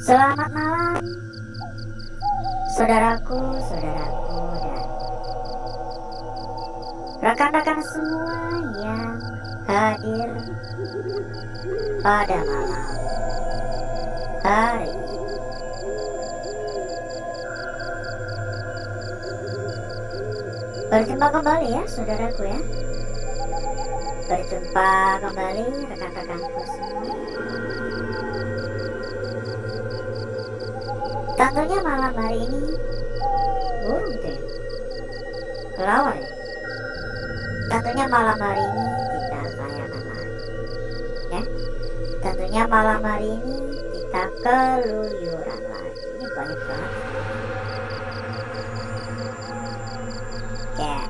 Selamat malam, saudaraku, saudaraku, dan rekan-rekan semua yang hadir pada malam hari ini. Berjumpa kembali ya, saudaraku ya. Berjumpa kembali rekan-rekanku semua. Tentunya malam hari ini burung tuh ya, kelawar ya. Tentunya malam hari ini kita rayakan lagi ya. Tentunya malam hari ini kita keluyuran lagi. Ini banyak banget kayak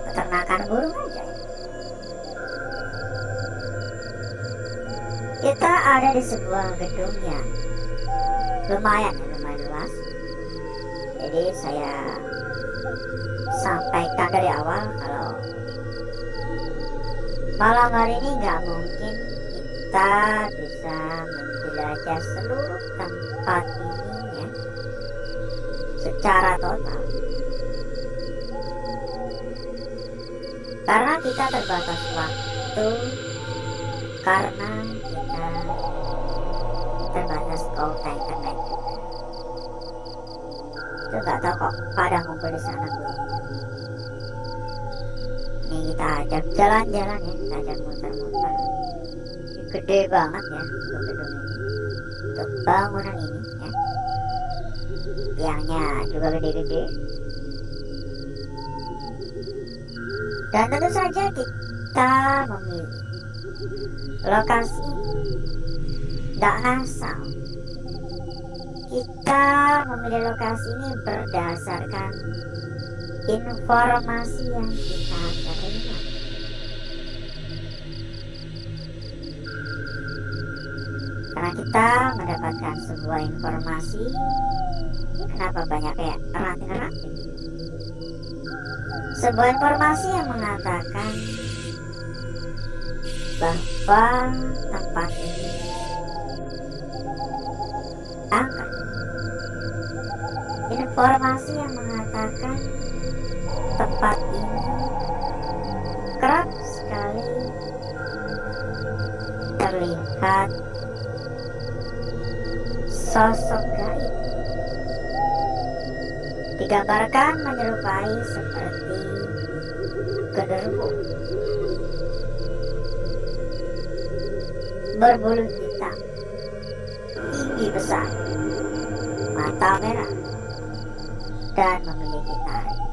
peternakan burung aja ya. Kita ada di sebuah gedung yang lumayan luas. Jadi saya sampaikan dari awal kalau malam hari ini nggak mungkin kita bisa menjelajah seluruh tempat ini ya, secara total, karena kita terbatas waktu, karena kita terbatas kuota internet juga. Itu nggak tahu kok pada ngumpul di sana Bu. Ini kita ajak jalan-jalan ya, kita ajak muter-muter. Ini gede banget ya untuk gedung ini, untuk bangunan ini ya. Tiangnya juga gede-gede. Dan tentu saja kita memilih lokasi nggak ngasal. Kita memilih lokasi ini berdasarkan informasi yang kita terima. Karena kita mendapatkan sebuah informasi, kenapa banyak kayak ranting-ranting? Sebuah informasi yang mengatakan bahwa tempat ini angker. Informasi yang mengatakan tempat ini kerap sekali terlihat sosok gaib. Digambarkan menyerupai seperti genderuwo berbulu hitam, tinggi besar, mata merah, dan memiliki taring.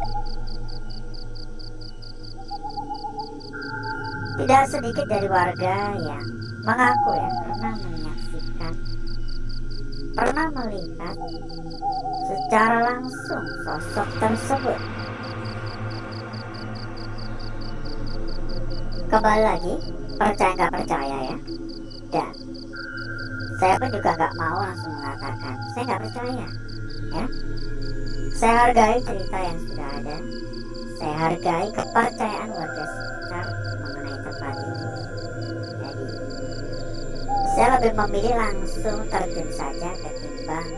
Tidak sedikit dari warga yang mengaku ya pernah menyaksikan, pernah melihat secara langsung sosok tersebut. Kembali lagi, percaya nggak percaya ya. Dan saya pun juga nggak mau langsung mengatakan saya nggak percaya ya. Saya hargai cerita yang sudah ada, saya hargai kepercayaan warga sekitar mengenai tempat ini. Jadi saya lebih memilih langsung terjun saja ketimbang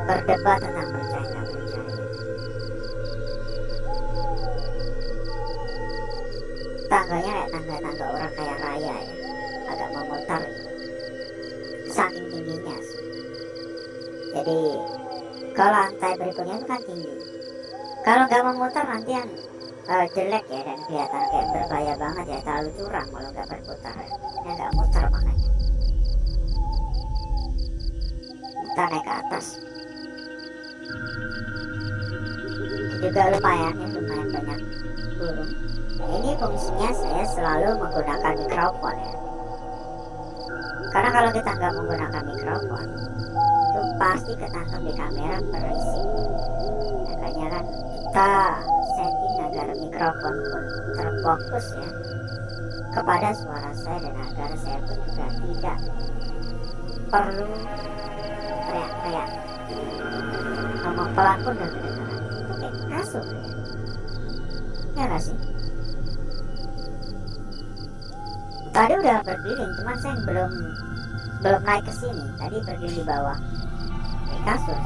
berdebat tentang percaya nggak percaya. Tangganya kayak tangga-tangga orang kaya raya ya, agak memutar saking tingginya sih. Jadi kalau lantai berikutnya itu kan tinggi, kalau nggak memutar nanti yang jelek ya, dan kelihatan kayak berbahaya banget ya, terlalu curam kalau nggak berputar. Ini nggak muter, makanya kita naik ke atas. Itu juga lumayan ya, lumayan banyak burung. Nah, ini fungsinya saya selalu menggunakan mikrofon ya, karena kalau kita nggak menggunakan mikrofon itu pasti ketangkap di kamera berisik. Makanya kan kita setting agar mikrofon pun terfokus ya kepada suara saya, dan agar saya pun juga tidak perlu teriak-teriak, ngomong pelan pun udah kedengaran. Itu kayak kasur ya nggak sih? Tadi udah bergiling, cuman saya belum naik ke sini. Tadi bergiling di bawah di kasur.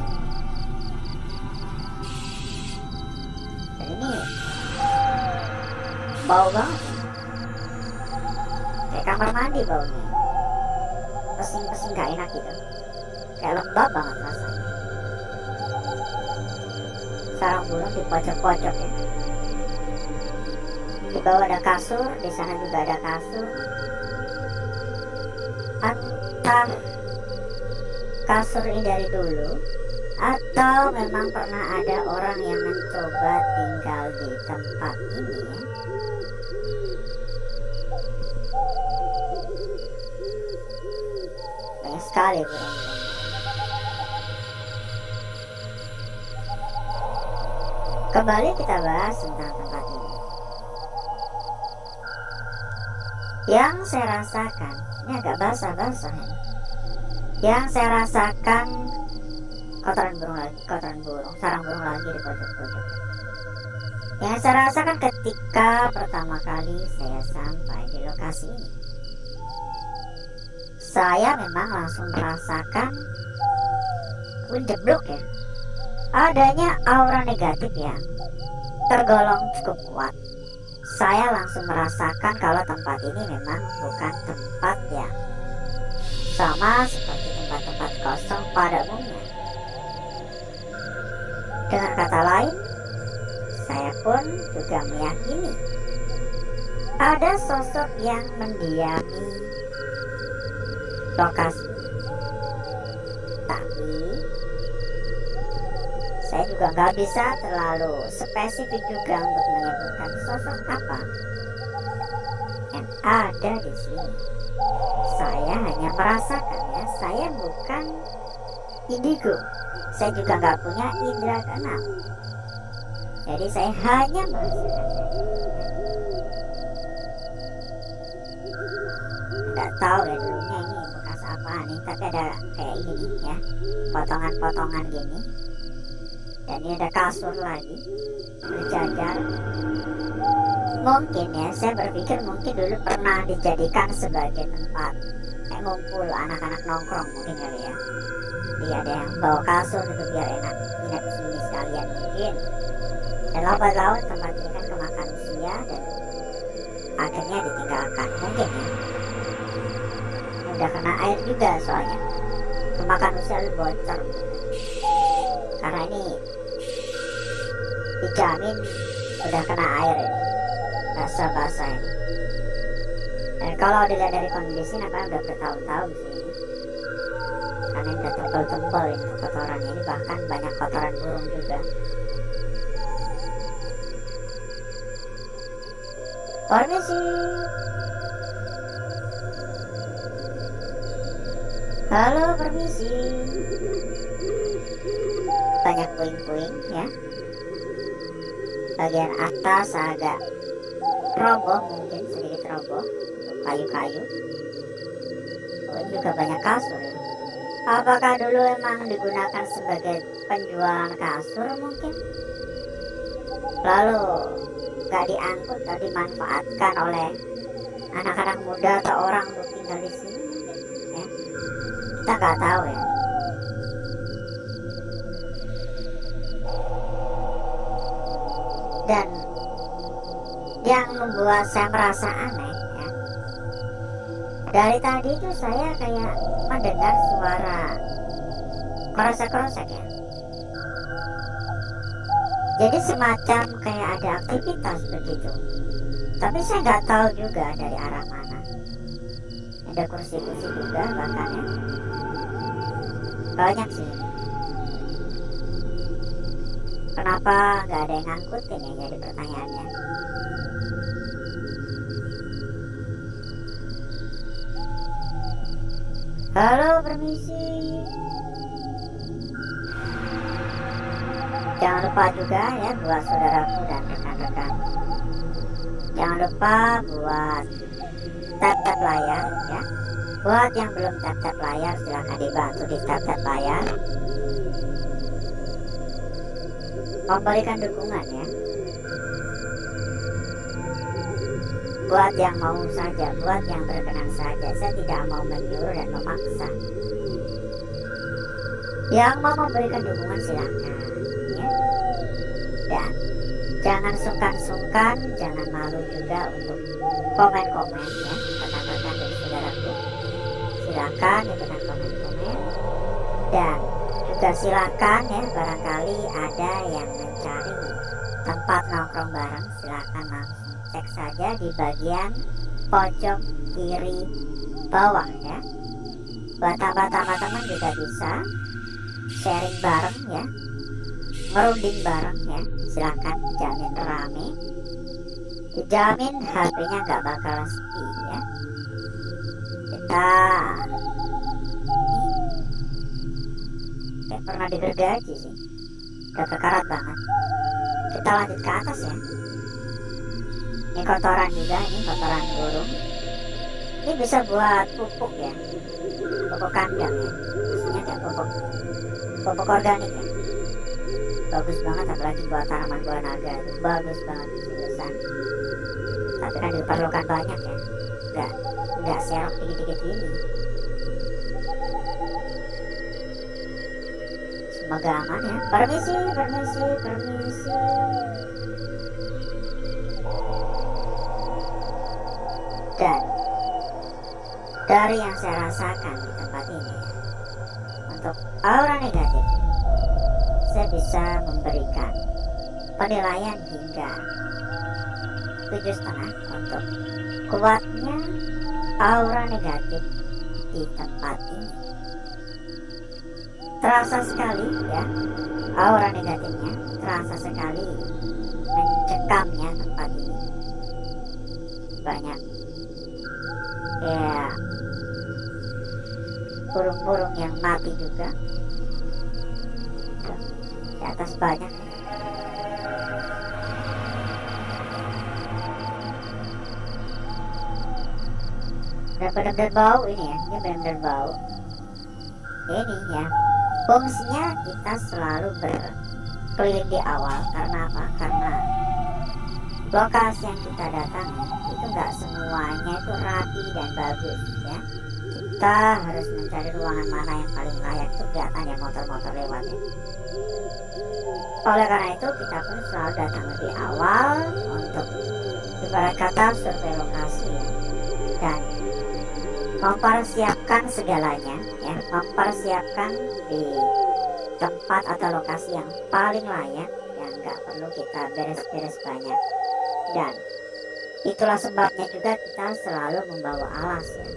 Dan ini bau banget, kayak kamar mandi baunya. Pesing-pesing gak enak gitu, kayak lembab banget rasanya. Sarang burung di pojok-pojok ya. Di bawah ada kasur, di sana juga ada kasur. Entah kasur ini dari dulu atau memang pernah ada orang yang mencoba tinggal di tempat ini ya. Banyak sekali burung-burung. Kembali kita bahas tentang tempat ini. Yang saya rasakan, ini agak basah-basah ya. Yang saya rasakan kotoran burung, sarang burung lagi di pojok-pojok. Yang saya rasakan ketika pertama kali saya sampai di lokasi ini, saya memang langsung merasakan jeblok ya, adanya aura negatif yang tergolong cukup kuat. Saya langsung merasakan kalau tempat ini memang bukan tempat yang sama seperti tempat-tempat kosong pada umumnya. Dengan kata lain, saya pun juga meyakini ada sosok yang mendiami lokasi. Tapi saya juga nggak bisa terlalu spesifik juga untuk menyebutkan sosok apa yang ada di sini. Saya hanya merasakan ya, saya bukan indigo. Saya juga nggak punya indera keenam. Jadi saya hanya merasakan saja. Nggak tahu ya dulunya ini bekas apaan nih, tapi ada kayak ini nih ya, potongan-potongan gini. Dan ini ada kasur lagi berjajar. Mungkin ya, saya berpikir mungkin dulu pernah dijadikan sebagai tempat kayak ngumpul anak-anak nongkrong mungkin kali ya. Jadi ada yang bawa kasur gitu biar enak nginep sini sekalian mungkin. Dan lambat laun tempat ini kan kemakan usia dan akhirnya ditinggalkan mungkin ya. Udah kena air juga soalnya, kemakan usia lu bocor. Karena ini dijamin udah kena air ini, basah-basah ini. Dan kalau dilihat dari kondisi namanya udah bertahun-tahun sih, karena udah tebal-tebal itu kotorannya ini, bahkan banyak kotoran burung juga. Permisi. Halo, permisi. Banyak puing-puing ya. Bagian atas agak roboh, mungkin sedikit roboh, kayu-kayu. Oh, ini juga banyak kasur ya. Apakah dulu emang digunakan sebagai penjualan kasur mungkin? Lalu gak diangkut atau dimanfaatkan oleh anak-anak muda atau orang untuk tinggal di sini mungkin ya? Kita nggak tahu ya. Dan yang membuat saya merasa aneh ya, dari tadi itu saya kayak mendengar suara korosek-korosek ya. Jadi semacam kayak ada aktivitas begitu. Tapi saya nggak tahu juga dari arah mana. Ada kursi-kursi juga bahkan ya. Banyak sih. Kenapa nggak ada yang ngangkutin ya, jadi pertanyaannya. Halo, permisi. Jangan lupa juga ya buat saudaraku dan rekan-rekan. Jangan lupa buat tap-tap layar ya. Buat yang belum tap-tap layar, silahkan dibantu di tap-tap layar. Memberikan dukungan ya. buat yang mau saja, buat yang berkenan saja. Saya tidak mau menyuruh dan memaksa. Yang mau memberikan dukungan silakan, ya. Dan jangan sungkan-sungkan, jangan malu juga untuk komen-komen, ya, rekan-rekan dari saudaraku. Silakan ikutan komen-komen, dan juga silakan ya, barangkali ada yang mencari tempat nongkrong bareng, silakan langsung cek saja di bagian pojok kiri bawah ya. Buat tambah-tambah teman juga bisa sharing bareng ya, ngerunding bareng ya. Silakan, jamin rame, dijamin HP-nya nggak bakal sepi ya. Kita kayak pernah digergaji sih, udah kekarat banget. Kita lanjut ke atas ya. Ini kotoran juga, ini kotoran burung. Ini bisa buat pupuk ya, pupuk kandang ya, maksudnya kayak pupuk organik ya. Bagus banget, apalagi buat tanaman buah naga, bagus banget seriusan. Tapi kan diperlukan banyak ya, nggak serok dikit-dikit ini. Semoga aman ya. Permisi. Dan dari yang saya rasakan di tempat ini ya, untuk aura negatif, saya bisa memberikan penilaian hingga 7,5 untuk kuatnya aura negatif di tempat ini. Terasa sekali ya, aura negatifnya terasa sekali, mencekamnya tempat ini. Banyak ya burung-burung yang mati juga. Di atas banyak. Dan benar-benar bau ini ya, ini benar-benar bau. Ini ya, fungsinya kita selalu berkeliling di awal. Karena apa? Karena lokasi yang kita datangi itu nggak semuanya itu rapi dan bagus ya. Kita harus mencari ruangan mana yang paling layak, itu kelihatan ya motor-motor lewat ya. Oleh karena itu kita pun selalu datang lebih awal untuk ibarat kata survei lokasi ya. Dan mempersiapkan segalanya ya, mempersiapkan di tempat atau lokasi yang paling layak, yang nggak perlu kita beres-beres banyak. Dan itulah sebabnya juga kita selalu membawa alas ya,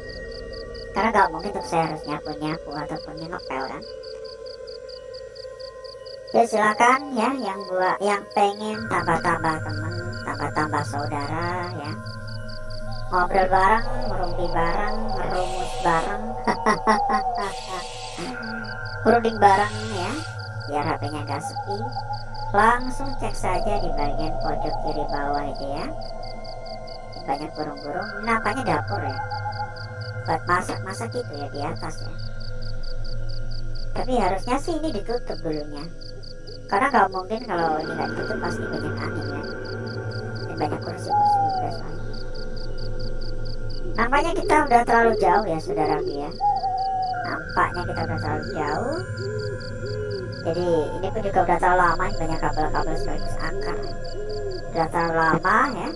karena nggak mungkin untuk saya harus nyapu ataupun ngepel kan. Ya silakan ya, yang pengen tambah-tambah teman, tambah-tambah saudara ya, ngobrol bareng, merumpi bareng, ngerumus bareng, berunding bareng ya, biar HP-nya gak sepi. Langsung cek saja di bagian pojok kiri bawah itu ya. Banyak burung-burung, nampaknya dapur ya, buat masak-masak gitu ya di atas ya. Tapi harusnya sih ini ditutup dulunya, karena gak mungkin kalau ini gak ditutup pasti banyak angin ya. Dan banyak kursi-kursi juga soalnya. Nampaknya kita udah terlalu jauh ya saudaraku ya. Nampaknya kita udah terlalu jauh. Jadi ini pun juga udah terlalu lama, banyak kabel-kabel sekaligus akar. Udah terlalu lama ya.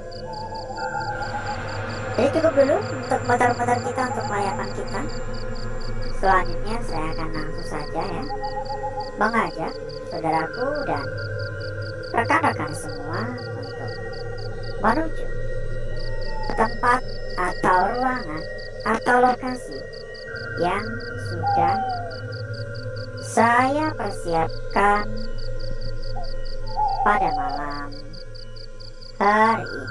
Jadi cukup dulu untuk motor-motor kita, untuk layapan kita. Selanjutnya saya akan langsung saja ya mengajak saudaraku dan rekan-rekan semua untuk menuju ke tempat atau ruangan atau lokasi yang sudah saya persiapkan pada malam hari ini.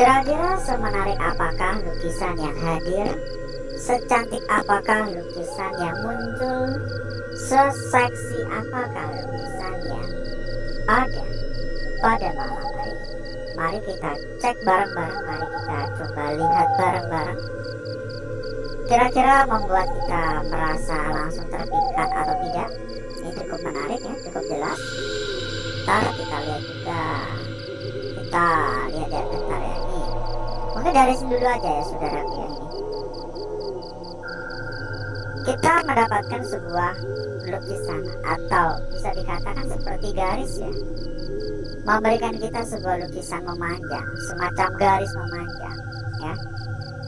Kira-kira semenarik apakah lukisan yang hadir? Secantik apakah lukisan yang muncul? Seseksi apakah lukisan yang ada pada malam hari? Mari kita cek bareng-bareng, mari kita coba lihat bareng-bareng. Kira-kira membuat kita merasa langsung terpikat atau tidak? Ini cukup menarik ya, cukup jelas. Ntar kita lihat juga. Kita lihat ya, bentar ya. Nih, mungkin dari sini dulu aja ya saudaraku ya. Ini kita mendapatkan sebuah lukisan atau bisa dikatakan seperti garis ya, memberikan kita sebuah lukisan memanjang, semacam garis memanjang ya,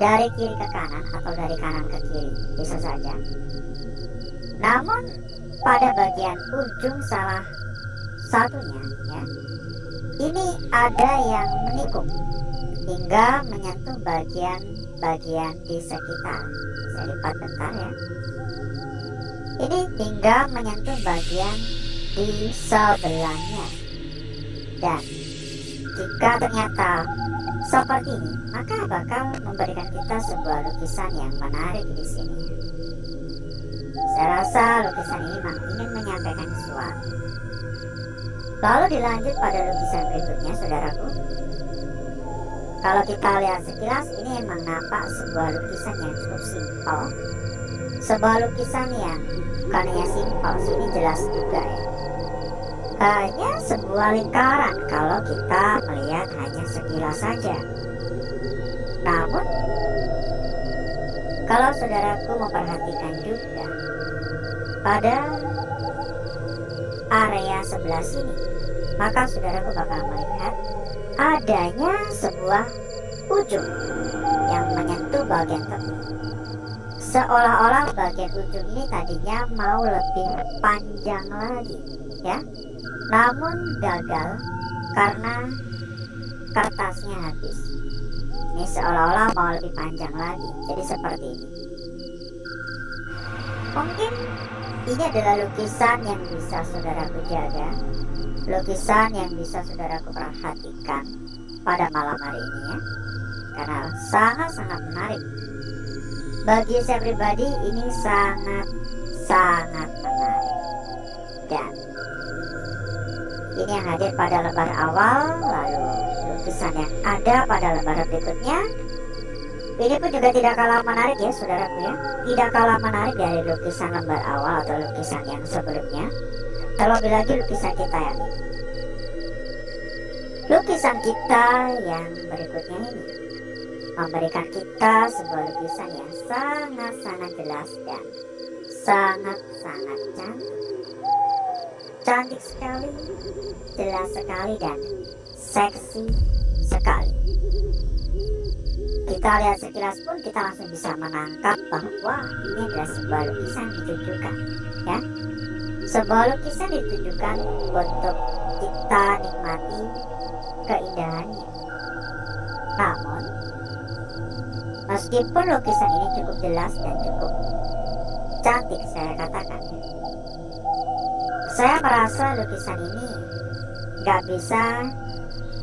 dari kiri ke kanan atau dari kanan ke kiri, bisa saja. Namun pada bagian ujung salah satunya ya, ini ada yang menikung hingga menyentuh bagian-bagian di sekitar. Bisa lipat bentar ya. Ini hingga menyentuh bagian di sebelahnya. Dan jika ternyata seperti ini, maka bakal memberikan kita sebuah lukisan yang menarik di sini. Saya rasa lukisan ini memang ingin menyampaikan sesuatu. Lalu dilanjut pada lukisan berikutnya, saudaraku. Kalau kita lihat sekilas, ini memang nampak sebuah lukisan yang cukup simpel. Sebuah lukisan yang bukan hanya simpel, ini jelas juga ya. Hanya sebuah lingkaran kalau kita melihat hanya sekilas saja. Namun, kalau saudaraku memperhatikan juga pada area sebelah sini, maka saudaraku bakal melihat adanya sebuah ujung yang menyentuh bagian tengah. Seolah-olah bagian ujung ini tadinya mau lebih panjang lagi ya, namun gagal karena kertasnya habis. Ini seolah-olah mau lebih panjang lagi, jadi seperti ini. Mungkin ini adalah lukisan yang bisa saudaraku jaga, lukisan yang bisa saudaraku perhatikan pada malam hari ini ya, karena sangat-sangat menarik. Bagi saya pribadi ini sangat-sangat menarik. Dan ini yang hadir pada lembar awal, lalu lukisan yang ada pada lembar berikutnya. Ini pun juga tidak kalah menarik ya saudaraku ya, tidak kalah menarik dari lukisan lembar awal atau lukisan yang sebelumnya. Terlebih lagi lukisan kita yang ini. Lukisan kita yang berikutnya ini memberikan kita sebuah lukisan yang sangat-sangat jelas dan sangat-sangat cantik. Cantik sekali, jelas sekali, dan seksi sekali. Kita lihat sekilas pun kita langsung bisa menangkap bahwa ini adalah sebuah lukisan ditujukan ya. Sebuah lukisan ditujukan untuk kita nikmati keindahannya. Namun meskipun lukisan ini cukup jelas dan cukup cantik, saya katakan, saya merasa lukisan ini gak bisa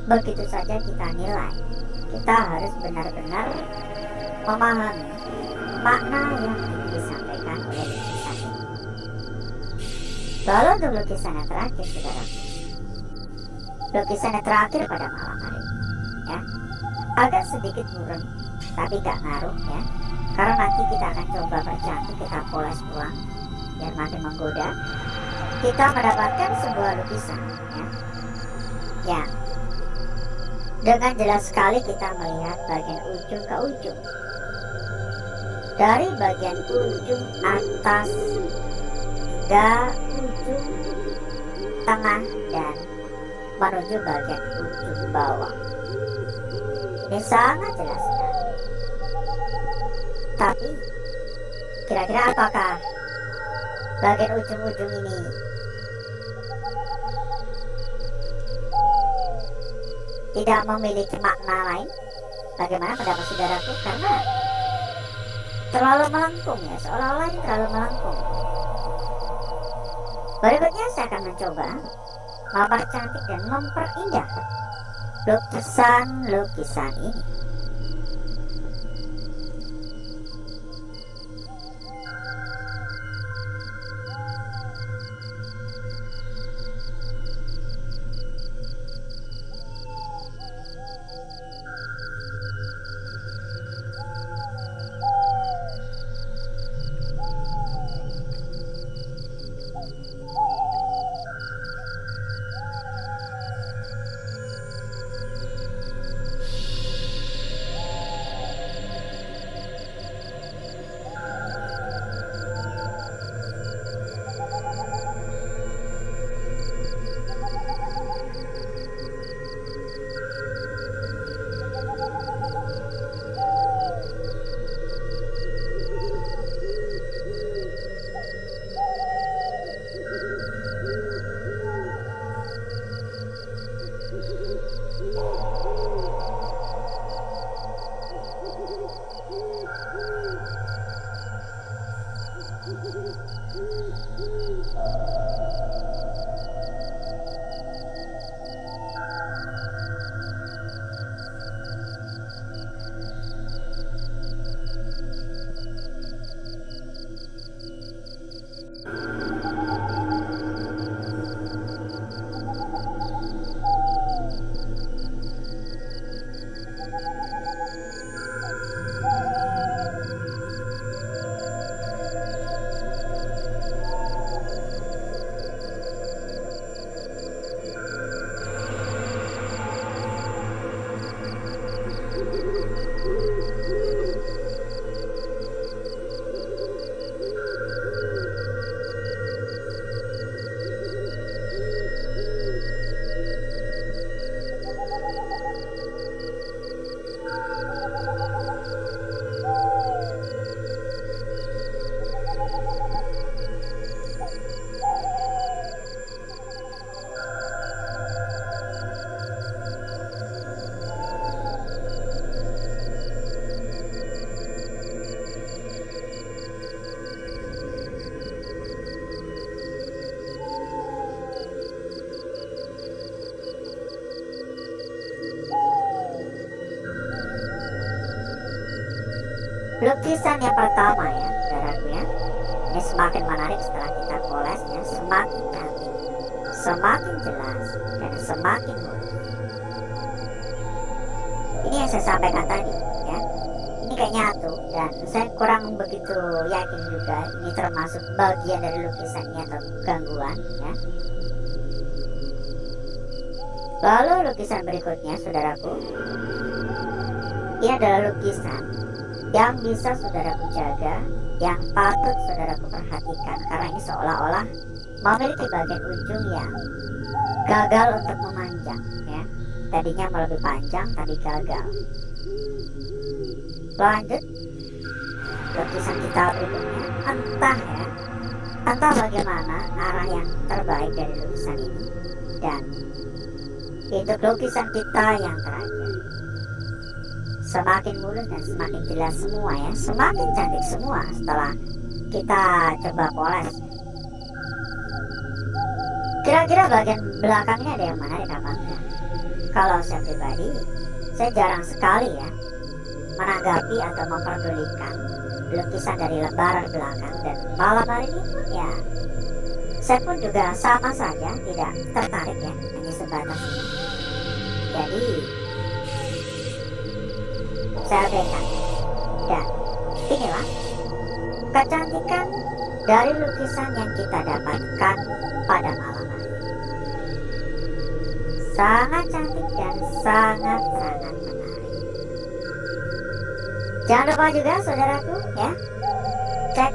begitu saja kita nilai. Kita harus benar-benar memahami makna yang disampaikan oleh lukisan ini. Lalu untuk lukisan yang terakhir, saudara, lukisan yang terakhir pada malam hari ya, agak sedikit murem tapi gak ngaruh ya, karena nanti kita akan coba bercantik, kita poles ulang biar makin menggoda. Kita mendapatkan sebuah lukisan ya, yang dengan jelas sekali kita melihat bagian ujung ke ujung, dari bagian ujung atas hingga ujung tengah dan menuju bagian ujung bawah. Ini sangat jelas sekali. Tapi kira-kira apakah bagian ujung-ujung ini tidak memiliki makna lain? Bagaimana pendapat saudaraku? Karena terlalu melengkung ya, seolah-olah ini terlalu melengkung. Berikutnya saya akan mencoba mempercantik dan memperindah lukisan-lukisan ini. Lukisan yang pertama ya, saudaraku ya. Ini semakin menarik setelah kita polesnya, semakin cantik, semakin jelas, dan semakin mulus. Ini yang saya sampaikan tadi ya. Ini kayak nyatu dan saya kurang begitu yakin juga ini termasuk bagian dari lukisannya atau gangguan ya. Lalu lukisan berikutnya saudaraku, ini adalah lukisan yang bisa saudaraku jaga, yang patut saudaraku perhatikan karena ini seolah-olah memiliki bagian ujung yang gagal untuk memanjang ya. Tadinya mau lebih panjang tapi gagal. Lanjut lukisan kita berikutnya, entah bagaimana arah yang terbaik dari lukisan ini, dan untuk lukisan kita yang terakhir, semakin mulus dan semakin jelas semua ya, semakin cantik semua setelah kita coba poles. Kira-kira bagian belakang ini ada yang menarik apa enggak? Kalau saya pribadi, saya jarang sekali ya menanggapi atau memperdulikan lukisan dari lembaran belakang, dan malam hari ini pun ya saya pun juga sama saja tidak tertarik ya, hanya sebatas ini. Jadi saya abaikan, dan inilah kecantikan dari lukisan yang kita dapatkan pada malam hari. Sangat cantik dan sangat-sangat menarik. Jangan lupa juga saudaraku ya, cek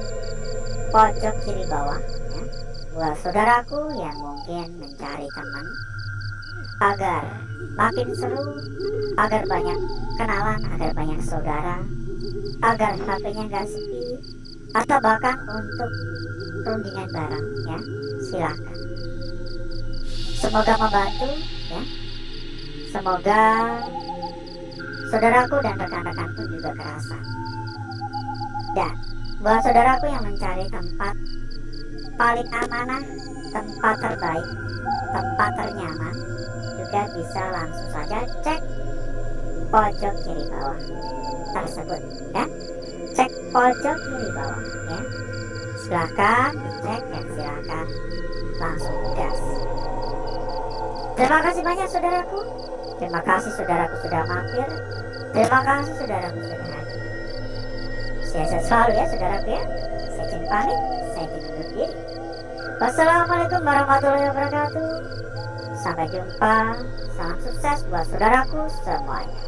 pojok kiri bawah ya, buat saudaraku yang mungkin mencari teman agar makin seru, agar banyak kenalan, agar banyak saudara, agar HP-nya gak sepi, atau bahkan untuk rundingan bareng ya, silahkan. Semoga membantu ya. Semoga saudaraku dan rekan-rekan pun juga kerasa. Dan buat saudaraku yang mencari tempat paling amanah, tempat terbaik, tempat ternyaman, juga bisa langsung saja cek pojok kiri bawah tersebut ya. Cek pojok kiri bawah ya. Silakan dicek dan silakan langsung gas. Terima kasih banyak saudaraku. Terima kasih saudaraku sudah mampir. Terima kasih saudaraku sudah hadir. Sehat selalu ya saudaraku ya. Saya izin pamit, saya izin undur diri. Wassalamualaikum warahmatullahi wabarakatuh. Sampai jumpa. Salam sukses buat saudaraku semuanya.